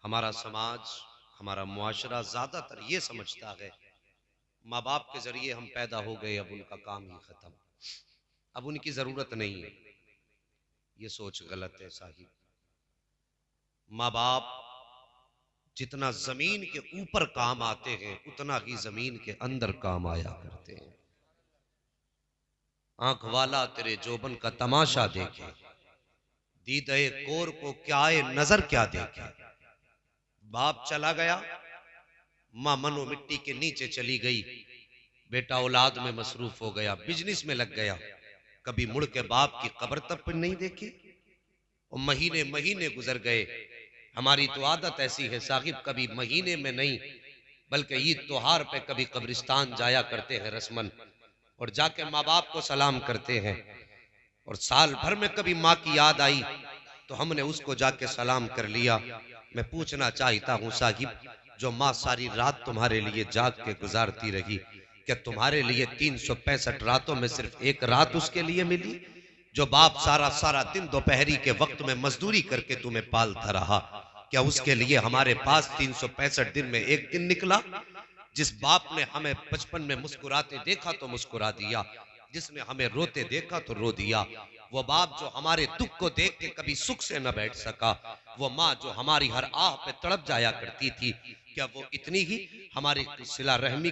हमारा समाज, हमारा मुआशरा ज्यादातर ये समझता है माँ बाप के जरिए हम पैदा हो गए, अब उनका काम ही खत्म, अब उनकी जरूरत नहीं है। ये सोच गलत है साहिब। माँ बाप जितना जमीन के ऊपर काम आते हैं उतना ही जमीन के अंदर काम आया करते हैं। आंख वाला तेरे जोबन का तमाशा देखे, दीदे कोर को क्या आए नजर क्या देखे। बाप चला गया, माँ मनो मिट्टी के नीचे चली गई, बेटा औलाद में मसरूफ हो गया, बिजनेस में लग गया। कभी मुड़ के बाप की कब्र तक पर नहीं देखी। और महीने महीने गुजर गए। हमारी तो आदत ऐसी है साहिब, कभी महीने में नहीं बल्कि ईद त्योहार पे कभी कब्रिस्तान जाया करते हैं रस्मन, और जाके माँ बाप को सलाम करते हैं। और साल भर में कभी माँ की याद आई तो हमने उसको जाके सलाम कर लिया। मैं पूछना चाहता हूँ साहिब, जो माँ सारी रात तुम्हारे लिए जाग के गुजारती रही, क्या तुम्हारे लिए 365 रातों में सिर्फ एक रात उसके लिए मिली? जो बाप सारा सारा दिन दोपहरी के वक्त में मजदूरी करके तुम्हें पालता रहा, क्या उसके लिए हमारे पास 365 दिन में एक दिन निकला? जिस बाप ने हमें बचपन में मुस्कुराते देखा तो मुस्कुरा दिया, जिसने हमें रोते देखा तो रो दिया, वो बाप जो हमारे दुख को देख के कभी सुख से न बैठ सका, वो माँ जो हमारी हर आह पे तड़प जाया करती थी, क्या वो इतनी ही हमारी सिला रहमी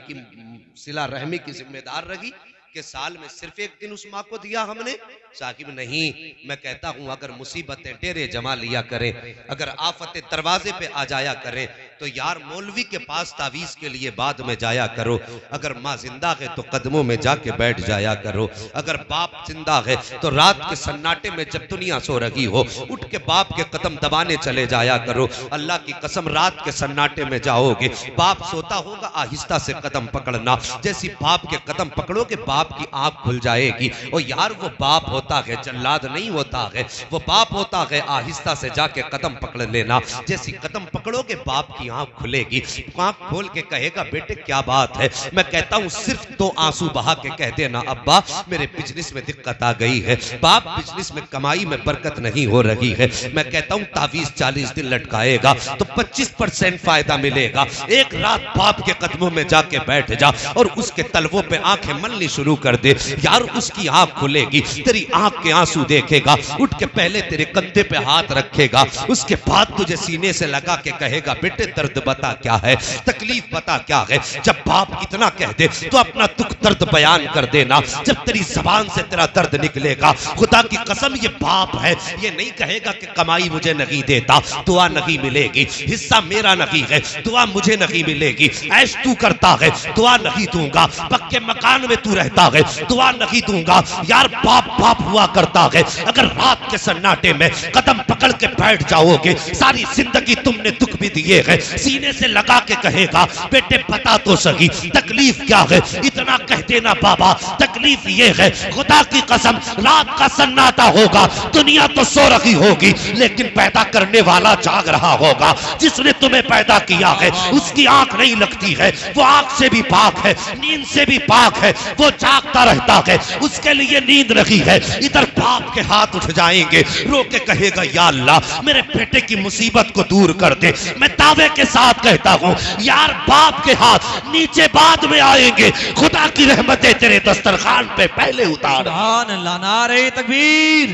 की जिम्मेदार रही कि साल में सिर्फ एक दिन उस माँ को दिया हमने? साकिब नहीं, मैं कहता हूं अगर मुसीबतें डेरे जमा लिया करें, अगर आफतें दरवाजे पे आ जाया करें तो यार मौलवी के पास तावीज के लिए बाद में जाया करो। अगर माँ जिंदा है तो कदमों में जाके बैठ जाया करो। अगर बाप जिंदा है तो रात के सन्नाटे में जब दुनिया सो रही हो उठ के बाप के कदम दबाने चले जाया करो। अल्लाह की कसम रात के सन्नाटे में जाओगे, बाप सोता होगा, आहिस्ता से कदम पकड़ना, जैसी बाप के कदम पकड़ोगे बाप की आंख खुल जाएगी। और यार वो बाप होता है, जल्लाद नहीं होता है, वो बाप होता है, आहिस्ता से जाके कदम पकड़ लेना, जैसी कदम पकड़ोगे बाप की आंख खुलेगी, आंख खोल के कहेगा बेटे क्या बात है। मैं कहता हूं सिर्फ 2 आंसू बहा के कह देना अब्बा मेरे बिजनेस में दिक्कत आ गई है, बाप बिजनेस में कमाई में बरकत नहीं हो रही है। मैं कहता हूं तावीज 40 दिन लटकाएगा तो 25% फायदा मिलेगा। एक रात बाप के कदमों में जाके बैठ जा और उसके तलवों पे आंखें मलनी शुरू कर दे, यार उसकी आंख खुलेगी, तेरी आंख के आंसू देखेगा, उठ के पहले तेरे कंधे पे हाथ रखेगा, उसके बाद तुझे सीने से लगा के कहेगा बेटे दर्द बता क्या है, तकलीफ बता क्या है। जब बाप इतना कह दे तो अपना दुख दर्द बयान कर देना, जब तेरी जबान से तेरा दर्द निकलेगा खुदा की कसम ये बाप है, ये नहीं कहेगा कि कमाई मुझे नहीं देता, दुआ नहीं मिलेगी, हिस्सा मेरा नहीं है, दुआ मुझे नहीं मिलेगी, ऐश तू करता है दुआ नहीं दूंगा, पक्के मकान में तू रहता है दुआ नहीं दूंगा। यार बाप बाप हुआ करता है। अगर रात के सन्नाटे में कदम पकड़ के बैठ जाओगे, सारी जिंदगी तुमने दुख भी दिए हैं, सीने से लगा के कहेगा बेटे बता तो सही तकलीफ क्या है। इतना कह देना बाबा तकलीफ ये है, खुदा की कसम रात का सन्नाटा होगा, दुनिया तो सो रही होगी लेकिन पैदा करने वाला जाग रहा होगा। जिसने तुम्हें पैदा किया है उसकी आंख नहीं लगती है, वो आंख से भी पाक है, नींद से भी पाक है, वो जागता रहता है, उसके लिए नींद नहीं है। इधर बाप के हाथ उठ जाएंगे, रो के कहेगा या अल्लाह मेरे बेटे की मुसीबत को दूर कर दे। मैं दावे के साथ कहता हूं यार बाप के हाथ नीचे बाद में आएंगे, खुदा की रहमतें तेरे दस्तरखान पे पहले उतार। सुभान अल्लाह, नारे तकबीर,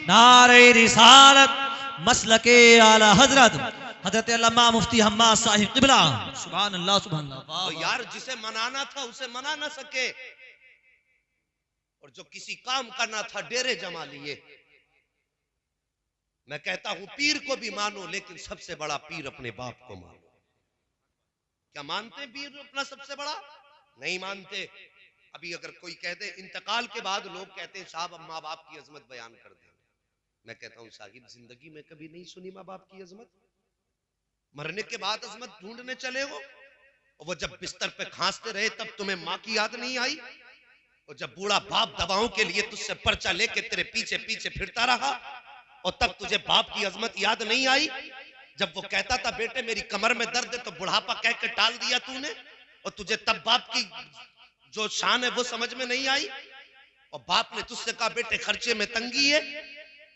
नारे रिसालत, मसलके आला हजरत हजरत अल्लामा मुफ्ती हम्माद साहिब क़िबला। सुभान अल्लाह सुभान अल्लाह। तो यार जिसे मनाना था उसे मना ना सके, और जो किसी काम का ना था डेरे जमा लिए। मैं कहता हूं पीर को भी मानो लेकिन सबसे बड़ा पीर अपने बाप को मानो। क्या मानते पीर अपना सबसे बड़ा? नहीं मानते। अभी अगर कोई कह दे इंतकाल के बाद लोग कहते हैं साहब अब माँ बाप की अजमत बयान कर दे। मैं कहता हूं साहिब जिंदगी में कभी नहीं सुनी माँ बाप की अजमत? मरने के बाद अजमत ढूंढने चले हो, और वो जब बिस्तर पे खांसते रहे तब तुम्हें माँ की याद नहीं आई? और जब बूढ़ा बाप दवाओं के लिए तुझसे पर्चा लेके तेरे पीछे पीछे फिरता रहा और तब तुझे बाप की अजमत याद नहीं आई? जब वो कहता था बेटे मेरी कमर में दर्द है तो बुढ़ापा कह के टाल दिया तूने, और तुझे तब बाप की जो शान है वो समझ में नहीं आई? और बाप ने तुझसे कहा बेटे खर्चे में तंगी है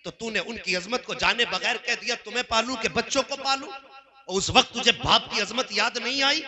तो तूने उनकी अजमत को जाने बगैर कह दिया तुम्हें पालू के बच्चों को पालू। और उस वक्त तुझे बाप की अजमत याद नहीं आई?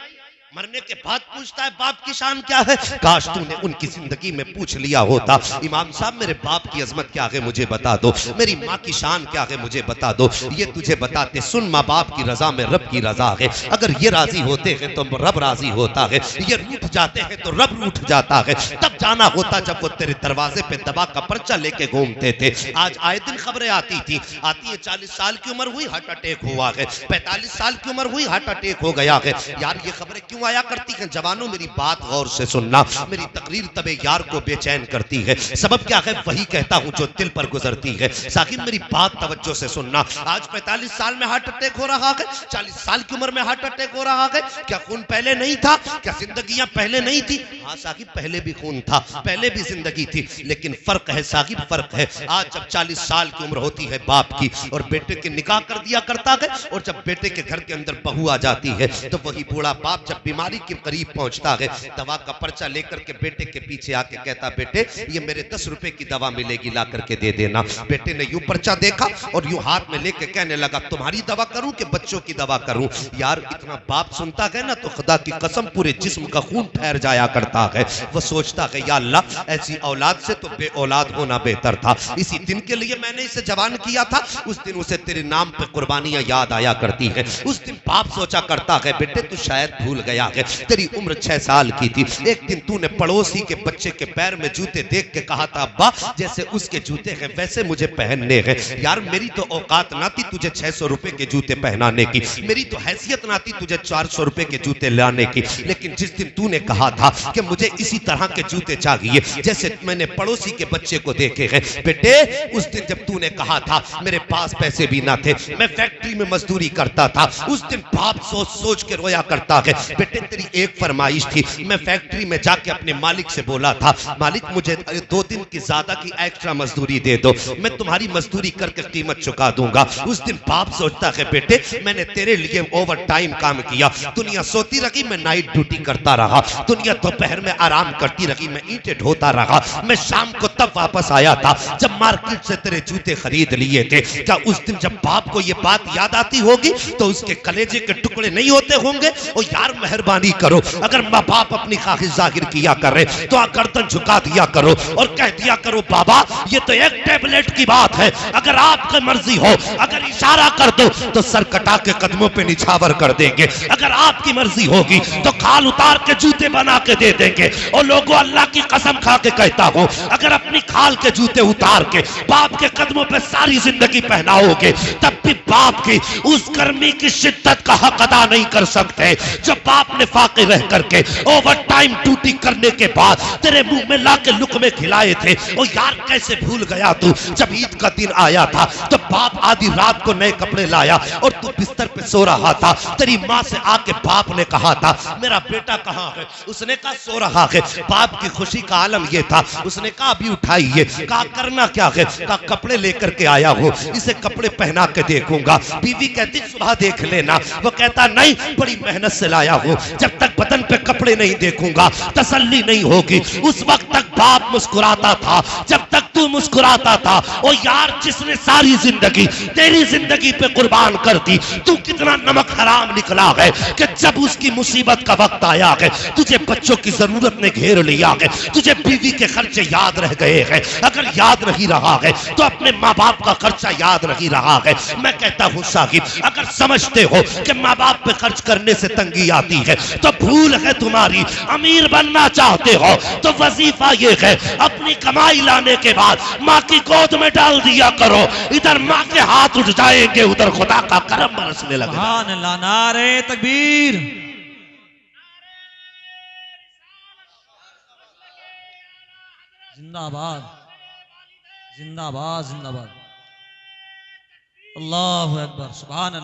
मरने के बाद पूछता है बाप की शान क्या है? काश तूने उनकी जिंदगी में पूछ लिया होता, इमाम साहब मेरे बाप की अजमत क्या है मुझे बता दो, मेरी माँ की शान क्या है मुझे बता दो। ये तुझे बताते सुन, माँ बाप की रजा में रब की रजा है, अगर ये राजी होते हैं तो रब राजी होता है, ये रूठ जाते हैं तो रब रूठ जाता है। तब जाना होता जब वो तेरे दरवाजे पे दवा का पर्चा लेके घूमते थे। आज आए दिन खबरें आती थी, आती है 40 साल की उम्र हुई हार्ट अटैक हुआ है, 45 साल की उम्र हुई हार्ट अटैक हो गया है। यार ये खबरें क्यों आया करती है? जवानों मेरी बात गौर से सुनना, मेरी तकरीर तबे यार को बेचैन करती है। सबब क्या है? वही कहता हूं जो दिल पर गुजरती है। साकिब मेरी बात तवज्जो से सुनना। आज 45 साल में हार्ट अटैक हो रहा है, 40 साल की उम्र में हार्ट अटैक हो रहा है। क्या खून पहले नहीं था? क्या जिंदगियां पहले नहीं थी? हाँ साकिब पहले भी खून था, पहले भी जिंदगी थी, लेकिन फर्क है साकिब, फर्क है। आज जब 40 साल की उम्र होती है बाप की और बेटे के निकाह कर दिया करता है, और जब बेटे के घर के अंदर बहू आ जाती है तो वही बूढ़ा बाप जब बीमारी के करीब पहुंचता है, दवा का पर्चा लेकर के बेटे के पीछे आके कहता बेटे ये मेरे 10 रुपए की दवा मिलेगी, ला करके दे देना। बेटे ने यूं पर्चा देखा और यूं हाथ में लेके कहने लगा तुम्हारी दवा करूं कि बच्चों की दवा करूं? यार इतना बाप सुनता है ना तो खुदा की कसम पूरे जिस्म का खून ठहर जाया करता है। वो सोचता है या अल्लाह ऐसी औलाद से तो बे औलाद होना बेहतर था। इसी दिन के लिए मैंने इसे जवान किया था, उस दिन उसे तेरे नाम पे कुर्बानियां याद आया करती है। उस दिन बाप सोचा करता है बेटे तू शायद भूल गया है, तेरी उम्र 6 साल की थी, एक दिन तूने पड़ोसी के बच्चे के पैर में जूते देख के कहा था अब्बा जैसे उसके जूते हैं वैसे मुझे पहनने हैं। यार मेरी तो औकात ना थी तुझे 600 रुपए के जूते पहनाने की, मेरी तो हैसियत ना थी तुझे 400 रुपए के जूते लाने की, लेकिन जिस दिन तूने कहा था कि मुझे इसी तरह के जूते चाहिए जैसे मैंने पड़ोसी के बच्चे को देखे हैं, बेटे उस दिन जब तूने कहा था मेरे पास पैसे भी ना थे, मैं फैक्ट्री में मजदूरी करता था, उस दिन बाप सोच सोच के रोया करता है। बेटे तेरी एक फरमाइश थी, मैं फैक्ट्री में जाके अपने मालिक से बोला था मालिक मुझे 2 दिन की ज्यादा की एक्स्ट्रा मजदूरी दे दो, मैं तुम्हारी मजदूरी करके कीमत चुका दूंगा। उस दिन बाप सोचता है बेटे मैंने तेरे लिए ओवर टाइम काम किया, दुनिया सोती रही मैं नाइट ड्यूटी करता रहा, दुनिया दोपहर में आराम करती रही मैं ईंटें ढोता रहा, मैं शाम को तब वापस आया था जब मार्केट से तेरे जूते खरीद लिए थे। क्या उस दिन जब बाप को ये बात याद आती होगी तो उसके कलेजे के टुकड़े नहीं होते होंगे? और यार मेहरबानी करो अगर माँ बाप अपनी ख्वाहिश जाहिर किया करे तो गर्दन झुका दिया करो और कह दिया करो बाबा ये तो एक टेबलेट की बात है, अगर आपकी मर्जी हो अगर इशारा कर दो तो सर कटा के कदमों पे निछावर कर देंगे, अगर आपकी मर्जी होगी तो खाल उतार के जूते बना के दे देंगे। और लोगों अल्लाह की कसम खा के कहता हूं अगर अपनी खाल के जूते उतार के बाप के कदमों पे सारी जिंदगी पहनाओगे तब भी बाप की उस गर्मी की शिद्दत का हक अदा नहीं कर सकते जो बाप ने फाके रह करके ओवर टाइम ड्यूटी करने के बाद तेरे मुंह में ला के लुकमे खिलाए थे। और यार कैसे भूल गया तू जब ईद का दिन आया था तो बाप आधी रात को नए कपड़े लाया और तू बिस्तर पे सो रहा था, तेरी माँ से आके बाप ने कहा था मेरा बेटा कहाँ है? उसने कहा सो रहा है। बाप की खुशी का आलम यह था, उसने कहा अभी उठाइए, कहा करना क्या है? कहा कपड़े लेकर के आया हूँ, इसे कपड़े पहना के देखूंगा। बीवी कहती सुबह देख लेना, वो कहता नहीं बड़ी मेहनत से लाया हूँ, जब तक बदन पे कपड़े नहीं देखूंगा तसल्ली नहीं होगी। उस वक्त तक बाप मुस्कुराता था जब तक तू मुस्कुराता था। और यार जिसने सारी जिंदगी तेरी जिंदगी पे कुर्बान कर दी, तू कितना नमक हराम निकला है कि जब उसकी मुसीबत का वक्त आया है तुझे बच्चों की जरूरत ने घेर लिया है, तुझे बीवी के खर्चे याद रह गए हैं। अगर याद नहीं रहा है तो अपने माँ बाप का खर्चा याद नहीं रहा है। मैं कहता हूँ साहिब अगर समझते हो कि माँ बाप पे खर्च करने से तंगी आती है तो भूल है तुम्हारी। अमीर बनना चाहते हो तो वजीफा ये है अपनी कमाई लाने के बाद माँ की गोद में डाल दिया करो, इधर माँ के हाथ उठ जाएंगे उधर खुदा का करम बरसने लगेगा। सुभान अल्लाह, नारे तकबीर, जिंदाबाद जिंदाबाद जिंदाबाद, अल्लाहु अकबर, सुभान अल्लाह।